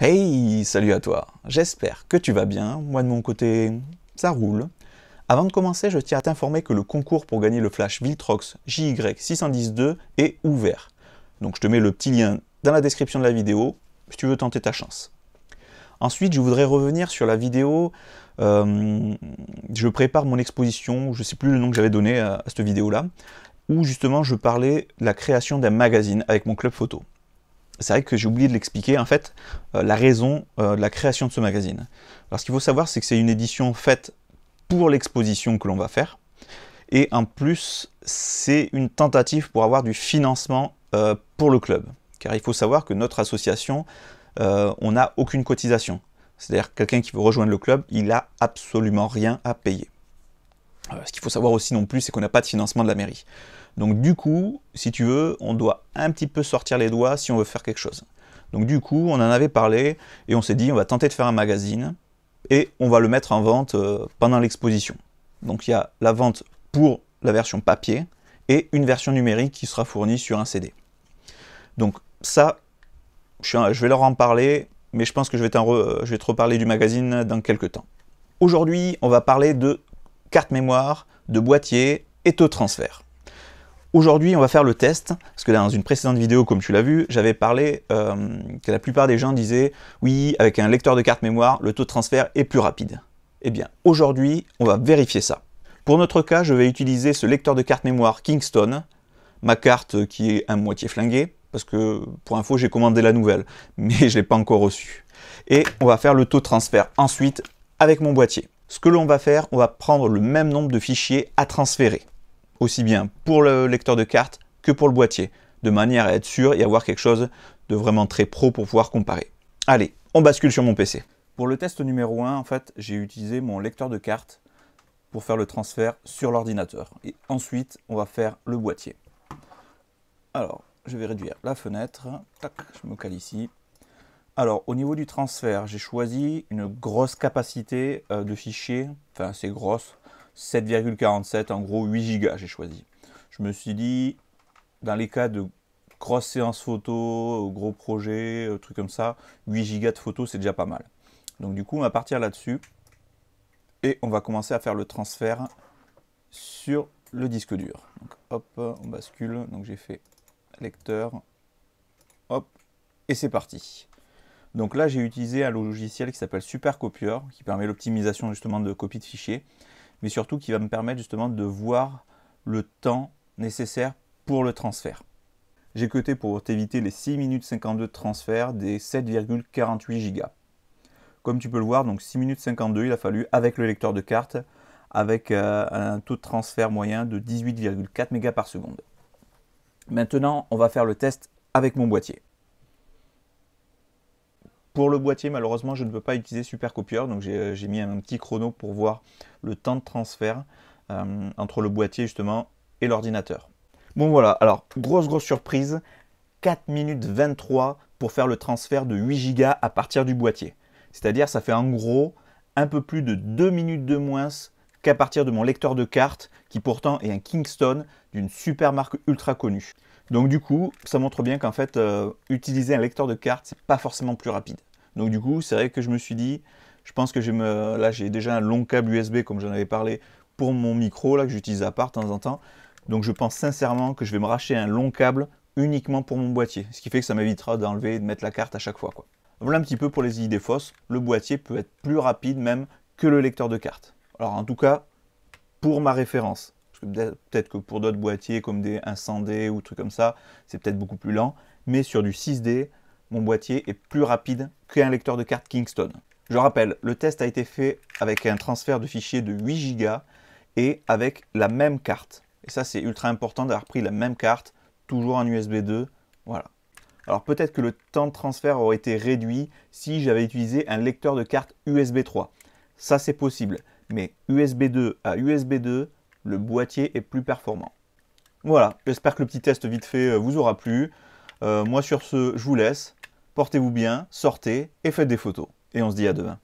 Hey, salut à toi, j'espère que tu vas bien, moi de mon côté, ça roule. Avant de commencer, je tiens à t'informer que le concours pour gagner le flash Viltrox JY610-2 est ouvert. Donc je te mets le petit lien dans la description de la vidéo, si tu veux tenter ta chance. Ensuite, je voudrais revenir sur la vidéo, je prépare mon exposition, je ne sais plus le nom que j'avais donné à cette vidéo-là, où justement je parlais de la création d'un magazine avec mon club photo. C'est vrai que j'ai oublié de l'expliquer, en fait, la raison de la création de ce magazine. Alors ce qu'il faut savoir, c'est que c'est une édition faite pour l'exposition que l'on va faire, et en plus, c'est une tentative pour avoir du financement pour le club. Car il faut savoir que notre association, on n'a aucune cotisation. C'est-à-dire quelqu'un qui veut rejoindre le club, il n'a absolument rien à payer. Ce qu'il faut savoir aussi non plus, c'est qu'on n'a pas de financement de la mairie. Donc du coup, si tu veux, on doit un petit peu sortir les doigts si on veut faire quelque chose. Donc du coup, on en avait parlé et on s'est dit, on va tenter de faire un magazine et on va le mettre en vente pendant l'exposition. Donc il y a la vente pour la version papier et une version numérique qui sera fournie sur un CD. Donc ça, je vais leur en parler, mais je pense que je vais te reparler du magazine dans quelques temps. Aujourd'hui, on va parler de carte mémoire, de boîtier et taux de transfert. Aujourd'hui, on va faire le test, parce que dans une précédente vidéo, comme tu l'as vu, j'avais parlé que la plupart des gens disaient « Oui, avec un lecteur de carte mémoire, le taux de transfert est plus rapide. » Eh bien, aujourd'hui, on va vérifier ça. Pour notre cas, je vais utiliser ce lecteur de carte mémoire Kingston, ma carte qui est à moitié flinguée, parce que, pour info, j'ai commandé la nouvelle, mais je ne l'ai pas encore reçue. Et on va faire le taux de transfert ensuite avec mon boîtier. Ce que l'on va faire, on va prendre le même nombre de fichiers à transférer, aussi bien pour le lecteur de carte que pour le boîtier, de manière à être sûr et avoir quelque chose de vraiment très pro pour pouvoir comparer. Allez, on bascule sur mon PC. Pour le test numéro 1, en fait, j'ai utilisé mon lecteur de carte pour faire le transfert sur l'ordinateur. Et ensuite, on va faire le boîtier. Alors, je vais réduire la fenêtre. Tac, je me cale ici. Alors, au niveau du transfert, j'ai choisi une grosse capacité de fichiers, enfin assez grosse, 7,47, en gros 8 Go j'ai choisi. Je me suis dit, dans les cas de grosses séances photo, gros projets, trucs comme ça, 8 Go de photos c'est déjà pas mal. Donc du coup, on va partir là-dessus et on va commencer à faire le transfert sur le disque dur. Donc hop, on bascule, donc j'ai fait lecteur, hop, et c'est parti. Donc là, j'ai utilisé un logiciel qui s'appelle Supercopier, qui permet l'optimisation justement de copie de fichiers, mais surtout qui va me permettre justement de voir le temps nécessaire pour le transfert. J'ai coté pour t'éviter les 6 minutes 52 de transfert des 7,48 Go. Comme tu peux le voir, donc 6 minutes 52, il a fallu avec le lecteur de carte, avec un taux de transfert moyen de 18,4 mégas par seconde. Maintenant, on va faire le test avec mon boîtier. Pour le boîtier, malheureusement, je ne peux pas utiliser Supercopier, donc j'ai mis un petit chrono pour voir le temps de transfert entre le boîtier justement et l'ordinateur. Bon voilà, alors grosse surprise, 4 minutes 23 pour faire le transfert de 8 Go à partir du boîtier. C'est-à-dire ça fait en gros un peu plus de 2 minutes de moins qu'à partir de mon lecteur de carte, qui pourtant est un Kingston d'une super marque ultra connue. Donc du coup, ça montre bien qu'en fait, utiliser un lecteur de carte, c'est pas forcément plus rapide. Donc du coup, c'est vrai que je me suis dit, je pense que là j'ai déjà un long câble USB, comme j'en avais parlé, pour mon micro, là, que j'utilise à part de temps en temps. Donc je pense sincèrement que je vais me racheter un long câble uniquement pour mon boîtier. Ce qui fait que ça m'évitera d'enlever et de mettre la carte à chaque fois, quoi. Voilà un petit peu pour les idées fausses. Le boîtier peut être plus rapide même que le lecteur de carte. Alors en tout cas, pour ma référence. Peut-être que pour d'autres boîtiers comme un 100D ou trucs comme ça, c'est peut-être beaucoup plus lent. Mais sur du 6D, mon boîtier est plus rapide qu'un lecteur de carte Kingston. Je rappelle, le test a été fait avec un transfert de fichiers de 8 Go et avec la même carte. Et ça, c'est ultra important d'avoir pris la même carte, toujours en USB 2. Voilà. Alors peut-être que le temps de transfert aurait été réduit si j'avais utilisé un lecteur de carte USB 3. Ça, c'est possible. Mais USB 2 à USB 2, le boîtier est plus performant. Voilà, j'espère que le petit test vite fait vous aura plu. Moi sur ce, je vous laisse. Portez-vous bien, sortez et faites des photos. Et on se dit à demain.